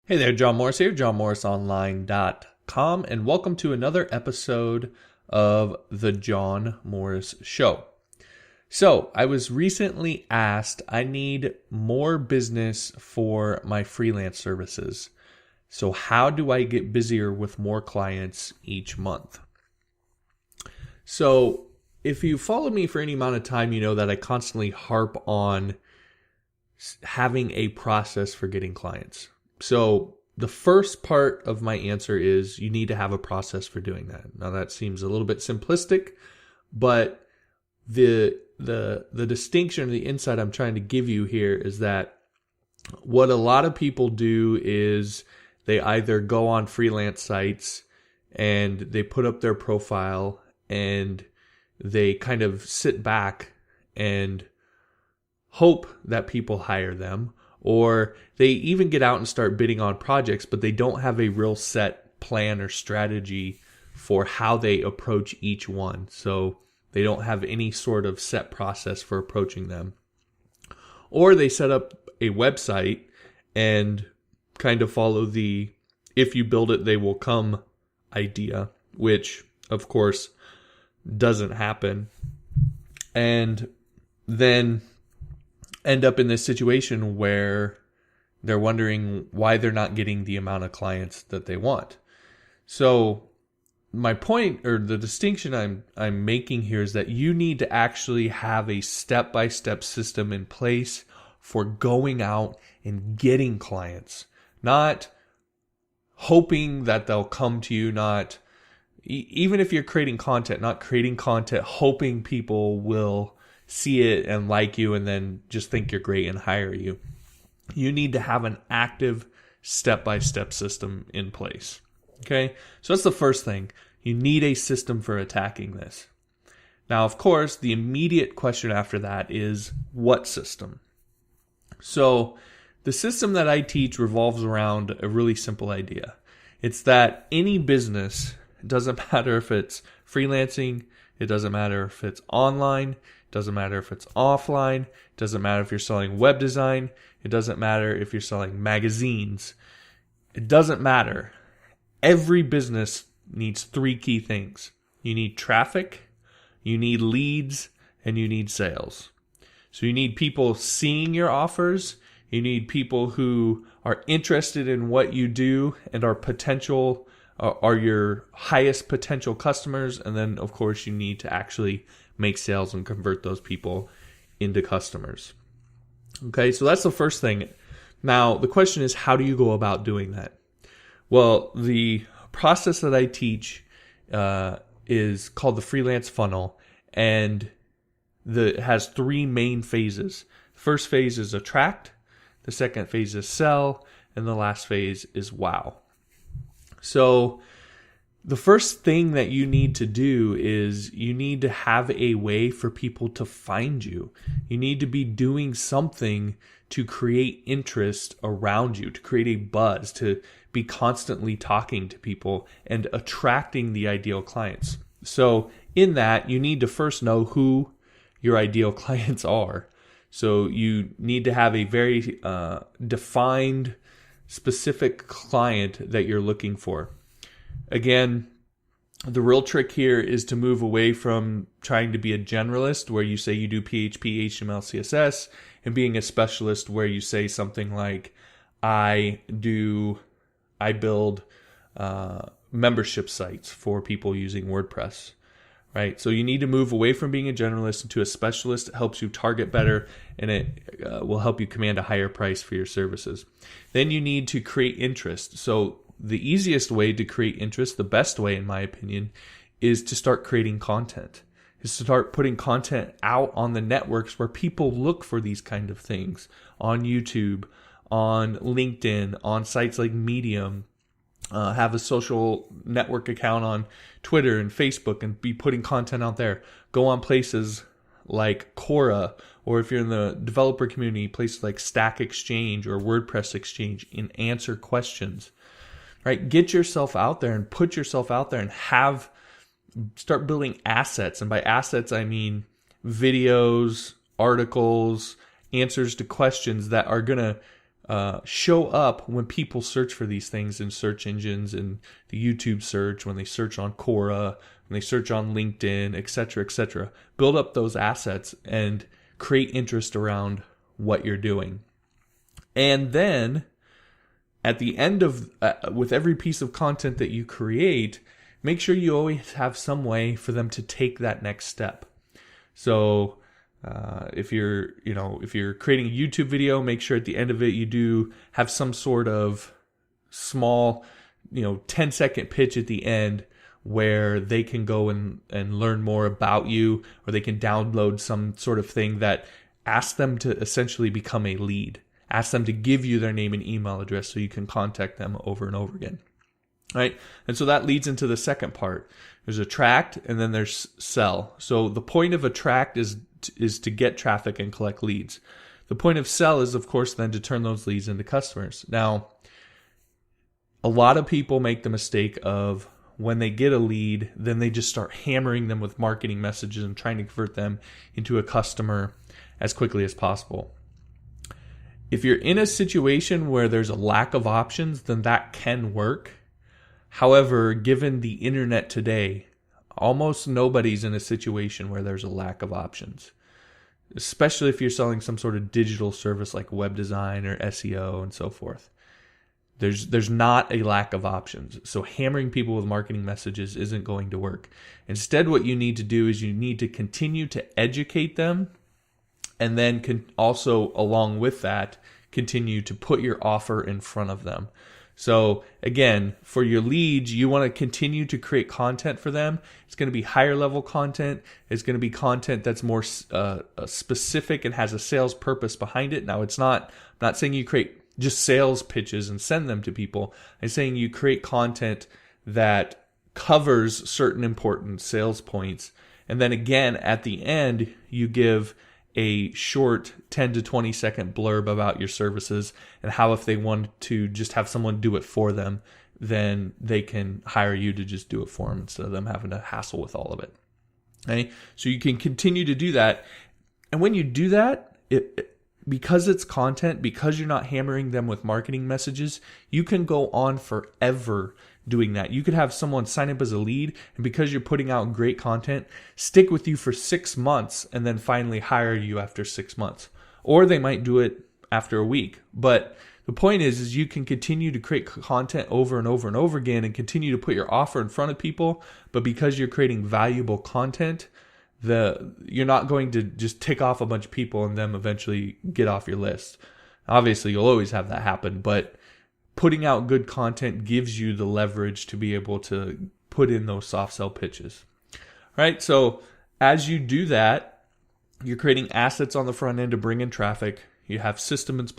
Hey there, John Morris here, johnmorrisonline.com, and welcome to another episode of The John Morris Show. So, I was recently asked, I need more business for my freelance services. So, how do I get busier with more clients each month? So, if you followed me for any amount of time, you know that I constantly harp on having a process for getting clients. So the first part of my answer is you need to have a process for doing that. Now that seems a little bit simplistic, but the distinction, the insight I'm trying to give you here is that what a lot of people do is they either go on freelance sites and they put up their profile and they kind of sit back and hope that people hire them, or they even get out and start bidding on projects, but they don't have a real set plan or strategy for how they approach each one. So they don't have any sort of set process for approaching them. Or they set up a website and kind of follow the if you build it, they will come idea, which of course doesn't happen. And then end up in this situation where they're wondering why they're not getting the amount of clients that they want. So my point, or the distinction I'm making here, is that you need to actually have a step-by-step system in place for going out and getting clients, not hoping that they'll come to you, not even if you're creating content, not creating content hoping people will see it and like you and then just think you're great and hire you. You need to have an active step-by-step system in place. Okay? So that's the first thing. You need a system for attacking this. Now, of course, the immediate question after that is what system? So the system that I teach revolves around a really simple idea. It's that any business, it doesn't matter if it's freelancing, it doesn't matter if it's online, doesn't matter if it's offline. Doesn't matter if you're selling web design. It doesn't matter if you're selling magazines. It doesn't matter. Every business needs three key things. You need traffic, you need leads, and you need sales. So you need people seeing your offers. You need people who are interested in what you do and are your highest potential customers. And then, of course, you need to actually make sales and convert those people into customers. Okay, so that's the first thing. Now, the question is, how do you go about doing that? Well, the process that I teach is called the Freelance Funnel, and it has three main phases. The first phase is attract, the second phase is sell, and the last phase is wow. So the first thing that you need to do is you need to have a way for people to find you. You need to be doing something to create interest around you, to create a buzz, to be constantly talking to people and attracting the ideal clients. So in that, you need to first know who your ideal clients are. So you need to have a very defined, specific client that you're looking for. Again, the real trick here is to move away from trying to be a generalist where you say you do PHP, HTML, CSS, and being a specialist where you say something like, I build membership sites for people using WordPress, right? So you need to move away from being a generalist into a specialist. It helps you target better, and it will help you command a higher price for your services. Then you need to create interest. So the easiest way to create interest, the best way in my opinion, is to start creating content. Is to start putting content out on the networks where people look for these kind of things. On YouTube, on LinkedIn, on sites like Medium. Have a social network account on Twitter and Facebook and be putting content out there. Go on places like Quora, or if you're in the developer community, places like Stack Exchange or WordPress Exchange, and answer questions. Right? Get yourself out there and put yourself out there and start building assets. And by assets, I mean videos, articles, answers to questions that are going to show up when people search for these things in search engines and the YouTube search, when they search on Quora, when they search on LinkedIn, et cetera, et cetera. Build up those assets and create interest around what you're doing. And then at the end of, with every piece of content that you create, make sure you always have some way for them to take that next step. So if you're creating a YouTube video, make sure at the end of it you do have some sort of small, 10-second pitch at the end where they can go and learn more about you, or they can download some sort of thing that asks them to essentially become a lead. Ask them to give you their name and email address so you can contact them over and over again. Right? And so that leads into the second part. There's attract and then there's sell. So the point of attract is to get traffic and collect leads. The point of sell is, of course, then to turn those leads into customers. Now, a lot of people make the mistake of when they get a lead, then they just start hammering them with marketing messages and trying to convert them into a customer as quickly as possible. If you're in a situation where there's a lack of options, then that can work. However, given the internet today, almost nobody's in a situation where there's a lack of options, especially if you're selling some sort of digital service like web design or SEO and so forth. There's not a lack of options. So hammering people with marketing messages isn't going to work. Instead, what you need to do is you need to continue to educate them, and then can also, along with that, continue to put your offer in front of them. So again, for your leads, you want to continue to create content for them. It's going to be higher level content. It's going to be content that's more specific and has a sales purpose behind it. Now, I'm not saying you create just sales pitches and send them to people. I'm saying you create content that covers certain important sales points. And then again, at the end, you give a short 10 to 20 second blurb about your services and how if they want to just have someone do it for them, then they can hire you to just do it for them instead of them having to hassle with all of it. Okay? So you can continue to do that. And when you do that, because it's content, because you're not hammering them with marketing messages, you can go on forever doing that. You could have someone sign up as a lead, and because you're putting out great content, stick with you for 6 months and then finally hire you after 6 months. Or they might do it after a week. But the point is you can continue to create content over and over and over again and continue to put your offer in front of people. But because you're creating valuable content, you're not going to just tick off a bunch of people and them eventually get off your list. Obviously, you'll always have that happen, but putting out good content gives you the leverage to be able to put in those soft sell pitches. Right? So as you do that, you're creating assets on the front end to bring in traffic. You have systems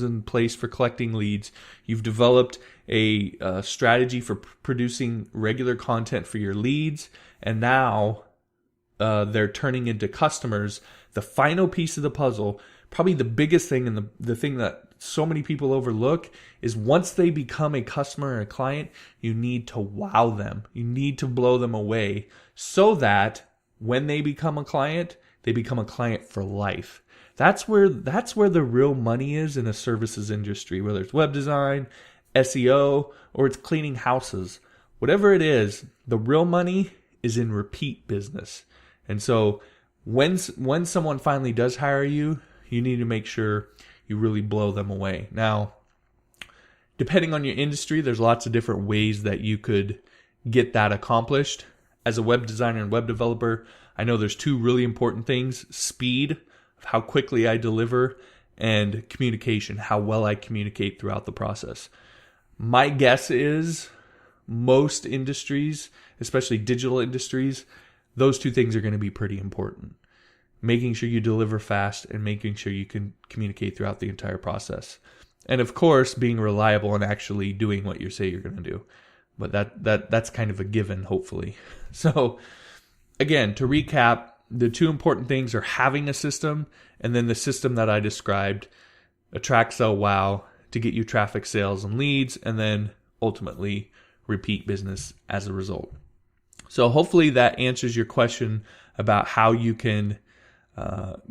in place for collecting leads. You've developed a strategy for producing regular content for your leads, and now they're turning into customers. The final piece of the puzzle, probably the biggest thing and the thing that so many people overlook, is once they become a customer or a client, you need to wow them. You need to blow them away so that when they become a client, they become a client for life. That's where the real money is in a services industry, whether it's web design, SEO, or it's cleaning houses. Whatever it is, the real money is in repeat business. And so when someone finally does hire you, you need to make sure you really blow them away. Now, depending on your industry, there's lots of different ways that you could get that accomplished. As a web designer and web developer, I know there's two really important things: speed, how quickly I deliver, and communication, how well I communicate throughout the process. My guess is most industries, especially digital industries, those two things are going to be pretty important. Making sure you deliver fast and making sure you can communicate throughout the entire process. And of course, being reliable and actually doing what you say you're going to do. But that's kind of a given, hopefully. So again, to recap, the two important things are having a system, and then the system that I described, attract, sell, wow, to get you traffic, sales, and leads, and then ultimately repeat business as a result. So hopefully that answers your question about how you can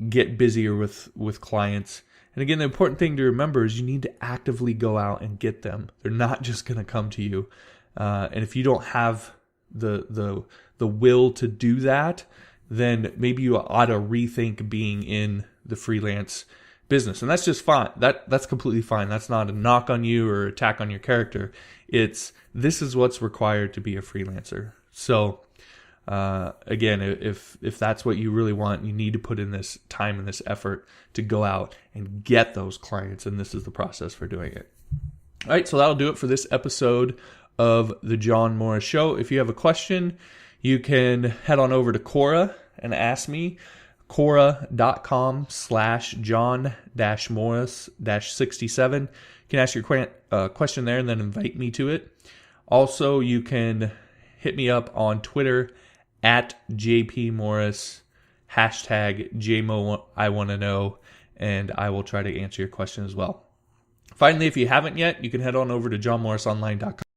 get busier with clients And again, the important thing to remember is you need to actively go out and get them. They're not just going to come to you. And if you don't have the will to do that, then maybe you ought to rethink being in the freelance business. And that's just fine. That's completely fine. That's not a knock on you or attack on your character. This is what's required to be a freelancer. So again, if that's what you really want, you need to put in this time and this effort to go out and get those clients. And this is the process for doing it. All right. So that'll do it for this episode of the John Morris Show. If you have a question, you can head on over to Quora and ask me. Quora.com/John-Morris-67. You can ask your question there and then invite me to it. Also, you can hit me up on Twitter at JPMorris, #JMO I want to know, and I will try to answer your question as well. Finally, if you haven't yet, you can head on over to johnmorrisonline.com.